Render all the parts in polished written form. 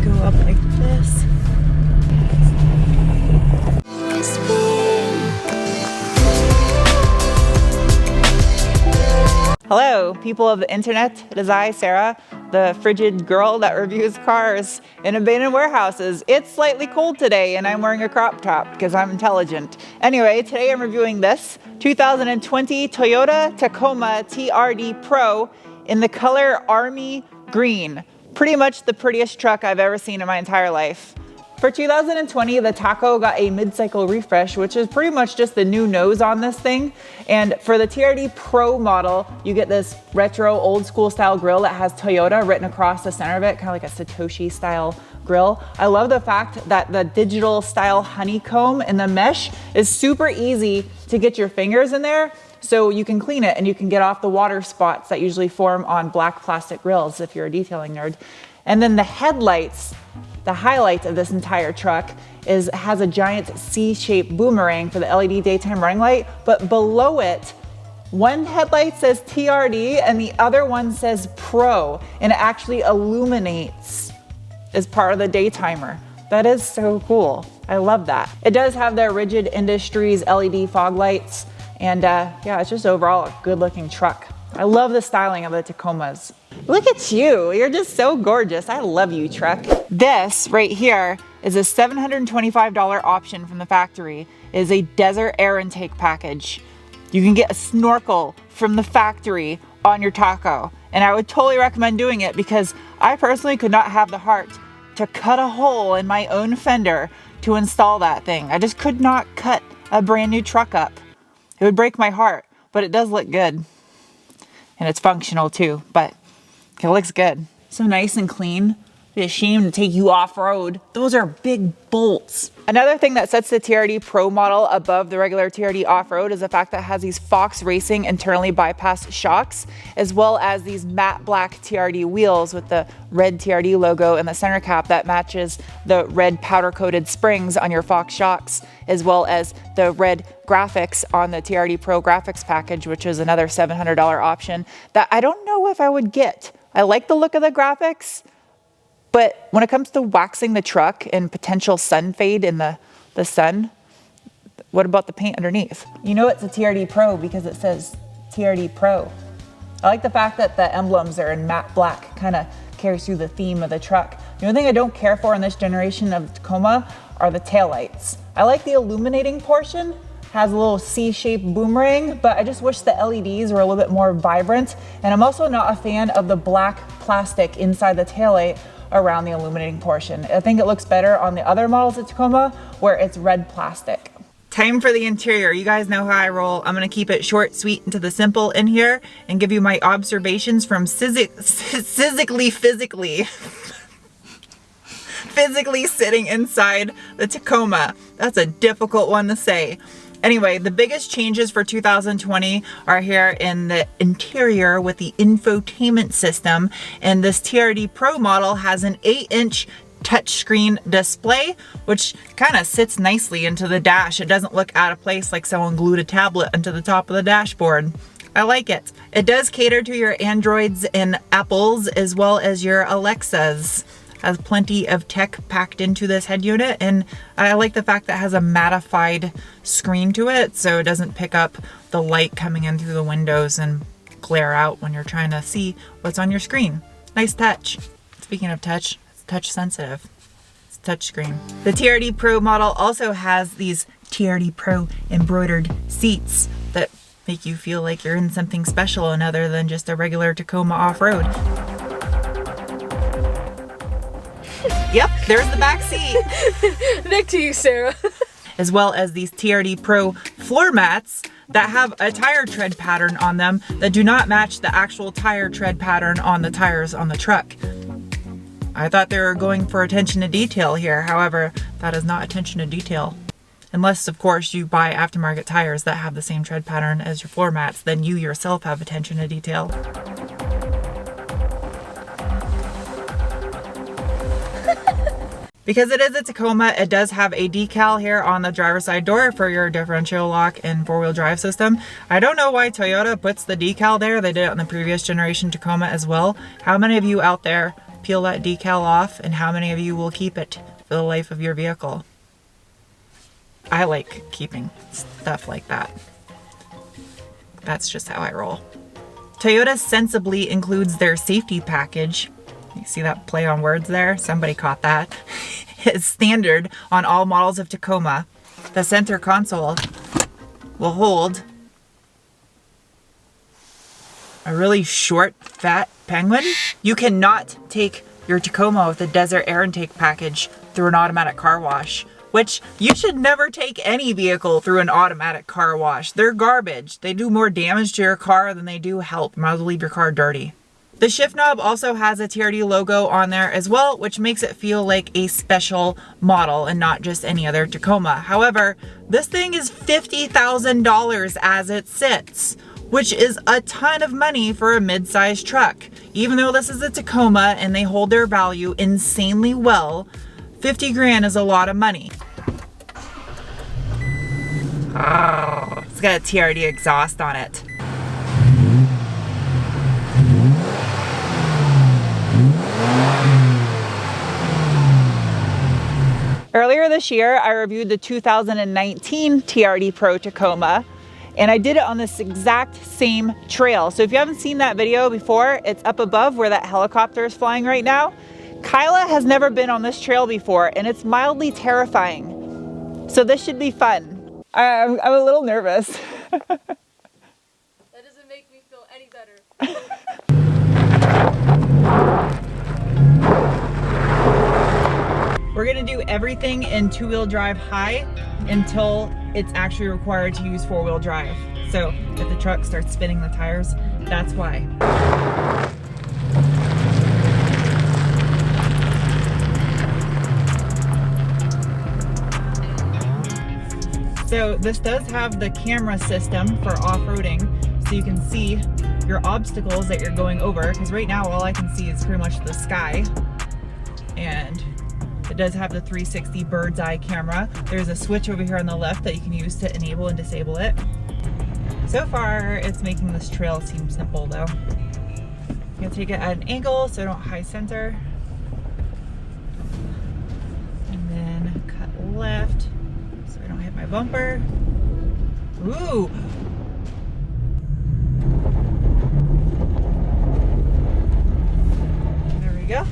go up like this. Hello, people of the internet. It is I, Sarah, the frigid girl that reviews cars in abandoned warehouses. It's slightly cold today and I'm wearing a crop top because I'm intelligent. Anyway, today I'm reviewing this 2020 Toyota Tacoma TRD Pro in the color Army Green. Pretty much the prettiest truck I've ever seen in my entire life. For 2020, the Taco got a mid-cycle refresh, which is pretty much just the new nose on this thing. And for the TRD Pro model, you get this retro old school style grille that has Toyota written across the center of it, kind of like a Satoshi style grille. I love the fact that the digital style honeycomb in the mesh is super easy to get your fingers in there, so you can clean it and you can get off the water spots that usually form on black plastic grills if you're a detailing nerd. And then the headlights, the highlight of this entire truck is it has a giant C-shaped boomerang for the LED daytime running light, but below it, one headlight says TRD and the other one says Pro, and it actually illuminates as part of the daytimer. That is so cool. I love that. It does have the Rigid Industries LED fog lights, and yeah, it's just overall a good looking truck. I love the styling of the Tacomas. Look at you, you're just so gorgeous. I love you, truck. This right here is a $725 option from the factory. It is a desert air intake package. You can get a snorkel from the factory on your Taco, and I would totally recommend doing it because I personally could not have the heart to cut a hole in my own fender to install that thing. I just could not cut a brand new truck up. It would break my heart, but it does look good. And it's functional too, but it looks good. So nice and clean. Be ashamed to take you off-road. Those are big bolts. Another thing that sets the TRD Pro model above the regular TRD off-road is the fact that it has these Fox Racing internally bypassed shocks, as well as these matte black TRD wheels with the red TRD logo in the center cap that matches the red powder-coated springs on your Fox shocks, as well as the red graphics on the TRD Pro graphics package, which is another $700 option that I don't know if I would get. I like the look of the graphics, but when it comes to waxing the truck and potential sun fade in the sun, what about the paint underneath? You know it's a TRD Pro because it says TRD Pro. I like the fact that the emblems are in matte black, kind of carries through the theme of the truck. The only thing I don't care for in this generation of Tacoma are the taillights. I like the illuminating portion, has a little C-shaped boomerang, but I just wish the LEDs were a little bit more vibrant. And I'm also not a fan of the black plastic inside the taillight around the illuminating portion. I think it looks better on the other models of Tacoma where it's red plastic. Time for the interior. You guys know how I roll. I'm gonna keep it short, sweet, and to the simple in here and give you my observations from physically sitting inside the Tacoma. That's a difficult one to say. Anyway, the biggest changes for 2020 are here in the interior with the infotainment system. And this TRD Pro model has an 8-inch touchscreen display, which kind of sits nicely into the dash. It doesn't look out of place like someone glued a tablet onto the top of the dashboard. I like it. It does cater to your Androids and Apples as well as your Alexas. Has plenty of tech packed into this head unit, and I like the fact that it has a mattified screen to it so it doesn't pick up the light coming in through the windows and glare out when you're trying to see what's on your screen. Nice touch. Speaking of touch, it's touch sensitive. It's touch screen. The TRD Pro model also has these TRD Pro embroidered seats that make you feel like you're in something special and other than just a regular Tacoma off-road. Yep, there's the back seat. Next to you, Sarah. As well as these TRD Pro floor mats that have a tire tread pattern on them that do not match the actual tire tread pattern on the tires on the truck. I thought they were going for attention to detail here. However, that is not attention to detail. Unless, of course, you buy aftermarket tires that have the same tread pattern as your floor mats, then you yourself have attention to detail. Because it is a Tacoma, it does have a decal here on the driver's side door for your differential lock and four-wheel drive system. I don't know why Toyota puts the decal there. They did it on the previous generation Tacoma as well. How many of you out there peel that decal off, and how many of you will keep it for the life of your vehicle? I like keeping stuff like that. That's just how I roll. Toyota sensibly includes their safety package. You see that play on words there? Somebody caught that. It's standard on all models of Tacoma. The center console will hold a really short, fat Penguin. You cannot take your Tacoma with the desert air intake package through an automatic car wash, which you should never take any vehicle through an automatic car wash. They're garbage. They do more damage to your car than they do help. You might as well leave your car dirty. The shift knob also has a TRD logo on there as well, which makes it feel like a special model and not just any other Tacoma. However, this thing is $50,000 as it sits, which is a ton of money for a mid-sized truck. Even though this is a Tacoma and they hold their value insanely well, 50 grand is a lot of money. Oh, it's got a TRD exhaust on it. Earlier this year, I reviewed the 2019 TRD Pro Tacoma, and I did it on this exact same trail. So if you haven't seen that video before, it's up above where that helicopter is flying right now. Kyla has never been on this trail before, and it's mildly terrifying. So this should be fun. I'm a little nervous. That doesn't make me feel any better. We're gonna do everything in two-wheel drive high until it's actually required to use four-wheel drive. So if the truck starts spinning the tires, that's why. So this does have the camera system for off-roading, so you can see your obstacles that you're going over, because right now all I can see is pretty much the sky. And it does have the 360 bird's eye camera. There's a switch over here on the left that you can use to enable and disable it. So far, it's making this trail seem simple though. I'm gonna take it at an angle so I don't high center. And then cut left so I don't hit my bumper. Ooh! There we go.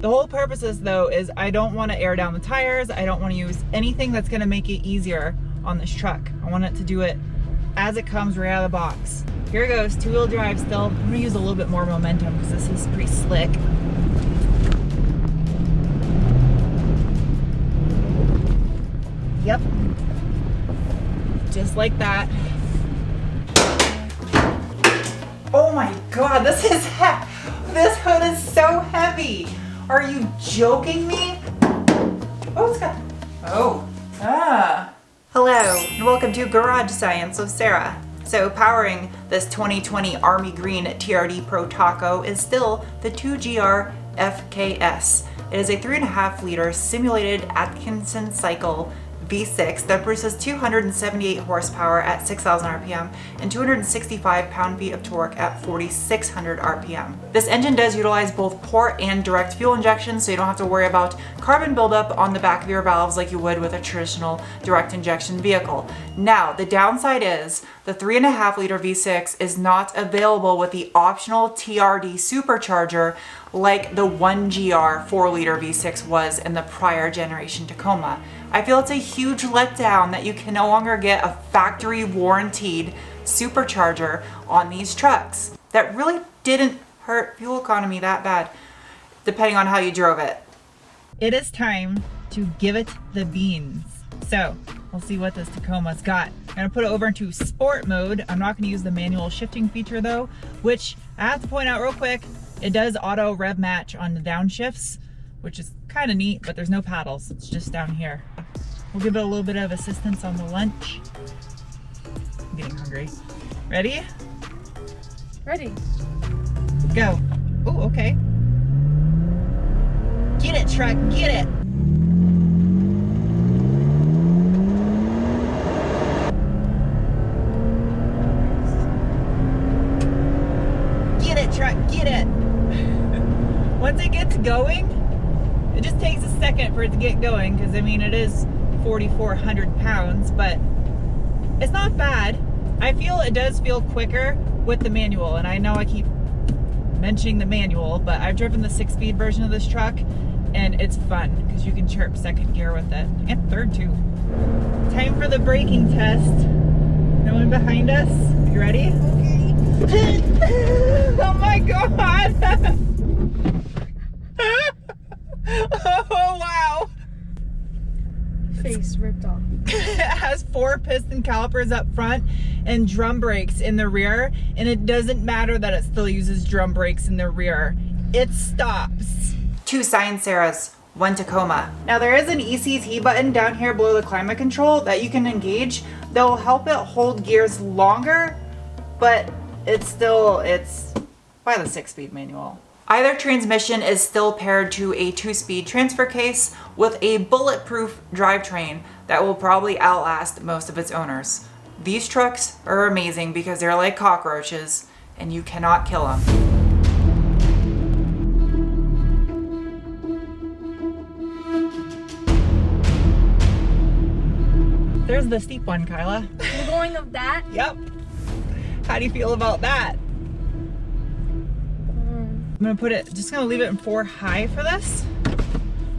The whole purpose of this though is I don't want to air down the tires. I don't want to use anything that's going to make it easier on this truck. I want it to do it as it comes right out of the box. Here it goes, two-wheel drive still. I'm going to use a little bit more momentum because this is pretty slick. Yep. Just like that. Oh my God, this hood is so heavy. Are you joking me? Oh, it's got, Hello, and welcome to Garage Science with Sarah. So powering this 2020 Army Green TRD Pro Taco is still the 2GR FKS. It is a 3.5 liter simulated Atkinson cycle V6 that produces 278 horsepower at 6,000 RPM and 265 pound-feet of torque at 4,600 RPM. This engine does utilize both port and direct fuel injection, so you don't have to worry about carbon buildup on the back of your valves like you would with a traditional direct injection vehicle. Now, the downside is the 3.5 liter V6 is not available with the optional TRD supercharger like the 1GR 4 liter V6 was in the prior generation Tacoma. I feel it's a huge letdown that you can no longer get a factory warranted supercharger on these trucks. That really didn't hurt fuel economy that bad, depending on how you drove it. It is time to give it the beans. So we'll see what this Tacoma's got. I'm gonna put it over into sport mode. I'm not gonna use the manual shifting feature though, which I have to point out real quick, it does auto rev match on the downshifts, which is kind of neat, but there's no paddles. It's just down here. We'll give it a little bit of assistance on the lunch. I'm getting hungry. Ready? Ready. Go. Oh, okay. Get it, truck, get it. Get it, truck, get it. going. It just takes a second for it to get going because I mean it is 4,400 pounds, but it's not bad. I feel it does feel quicker with the manual, and I know I keep mentioning the manual, but I've driven the 6-speed version of this truck and it's fun because you can chirp second gear with it, and third too. Time for the braking test. No one behind us. You ready? Okay. Oh my god! Oh wow! Face ripped off. It has 4 piston calipers up front and drum brakes in the rear, and it doesn't matter that it still uses drum brakes in the rear. It stops. 2 Science Sarahs, 1 Tacoma. Now there is an ECT button down here below the climate control that you can engage that will help it hold gears longer, but it's by the 6-speed manual. Either transmission is still paired to a 2-speed transfer case with a bulletproof drivetrain that will probably outlast most of its owners. These trucks are amazing because they're like cockroaches and you cannot kill them. There's the steep one, Kyla. We're going up that? Yep. How do you feel about that? I'm gonna leave it in 4 high for this.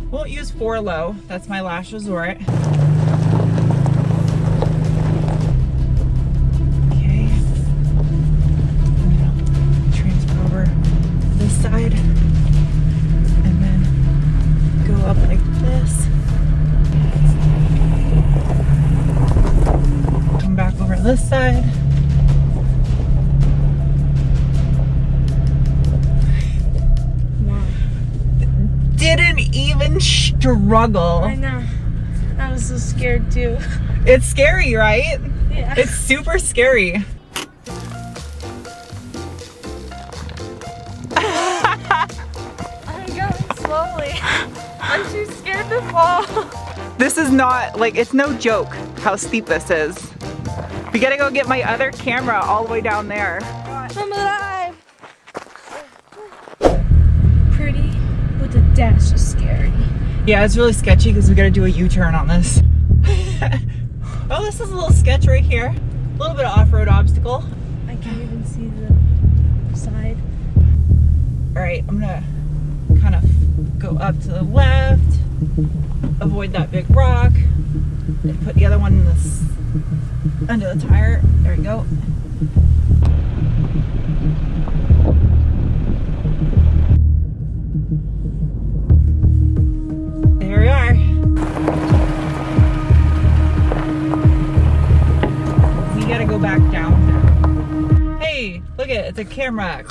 Won't use 4 low. That's my last resort. Okay. I'm gonna transfer over this side and then go up like this. Come back over this side. Didn't even struggle. I know. I was so scared too. It's scary, right? Yeah. It's super scary. I'm going slowly. I'm too scared to fall. This is not, like, it's no joke how steep this is. We gotta go get my other camera all the way down there. I'm alive. Pretty, but the dash is scary. Yeah, it's really sketchy because we gotta do a U-turn on this. Oh, this is a little sketch right here. A little bit of off-road obstacle. I can't even see the side. All right, I'm gonna kind of go up to the left, avoid that big rock, and put the other one in this under the tire. There we go. There we are. We gotta go back down now. Hey, look at it, it's a camera.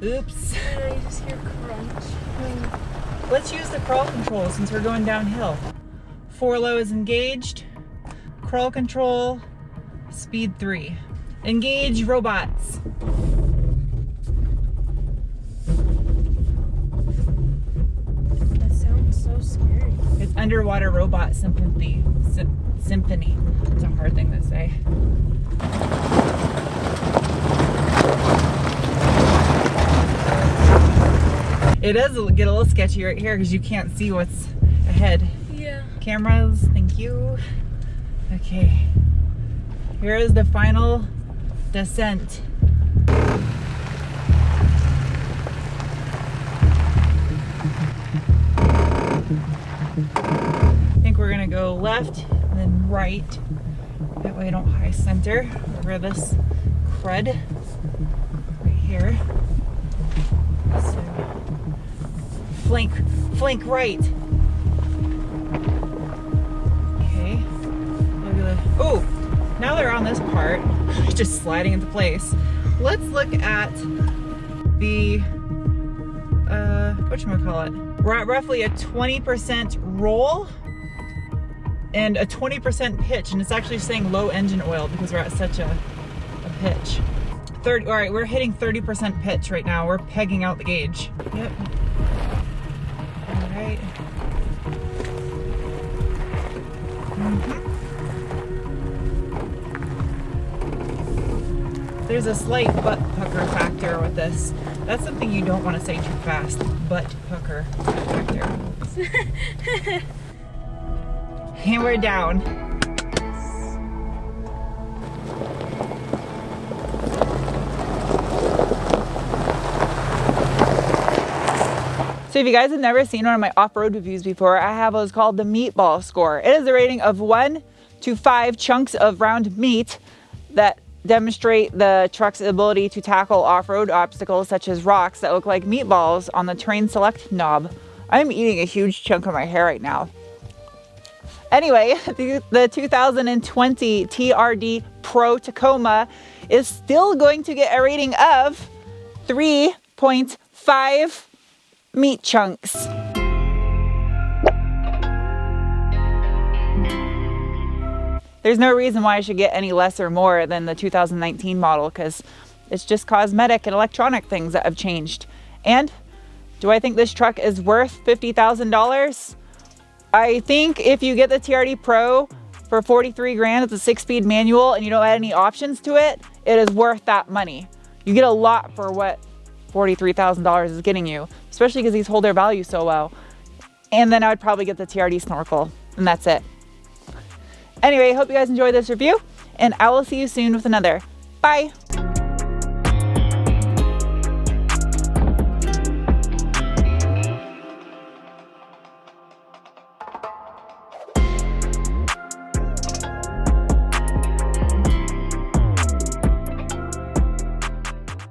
Oops. I just hear crunch. Let's use the crawl control since we're going downhill. 4 low is engaged. Crawl control, speed 3. Engage robots. That sounds so scary. It's underwater robot symphony. Symphony. It's a hard thing to say. It does get a little sketchy right here because you can't see what's ahead. Yeah. Cameras, thank you. Okay. Here is the final descent. I think we're gonna go left and then right. That way I don't high center over this crud right here. So flank right. Okay. Look at the, oh, now they're on this part, just sliding into place. Let's look at the whatchamacallit. We're at roughly a 20% roll and a 20% pitch, and it's actually saying low engine oil because we're at such a pitch. All right, we're hitting 30% pitch right now. We're pegging out the gauge. Yep. All right. There's a slight butt pucker factor with this. That's something you don't want to say too fast. Butt hooker tractor. And we're down. So if you guys have never seen one of my off-road reviews before, I have what's called the meatball score. It is a rating of 1 to 5 chunks of round meat that demonstrate the truck's ability to tackle off-road obstacles such as rocks that look like meatballs on the terrain select knob. I'm eating a huge chunk of my hair right now. Anyway, the 2020 TRD Pro Tacoma is still going to get a rating of 3.5 meat chunks. There's no reason why I should get any less or more than the 2019 model, because it's just cosmetic and electronic things that have changed. And do I think this truck is worth $50,000? I think if you get the TRD Pro for 43 grand, it's a 6-speed manual, and you don't add any options to it, it is worth that money. You get a lot for what $43,000 is getting you, especially because these hold their value so well. And then I would probably get the TRD snorkel, and that's it. Anyway, hope you guys enjoyed this review, and I will see you soon with another. Bye!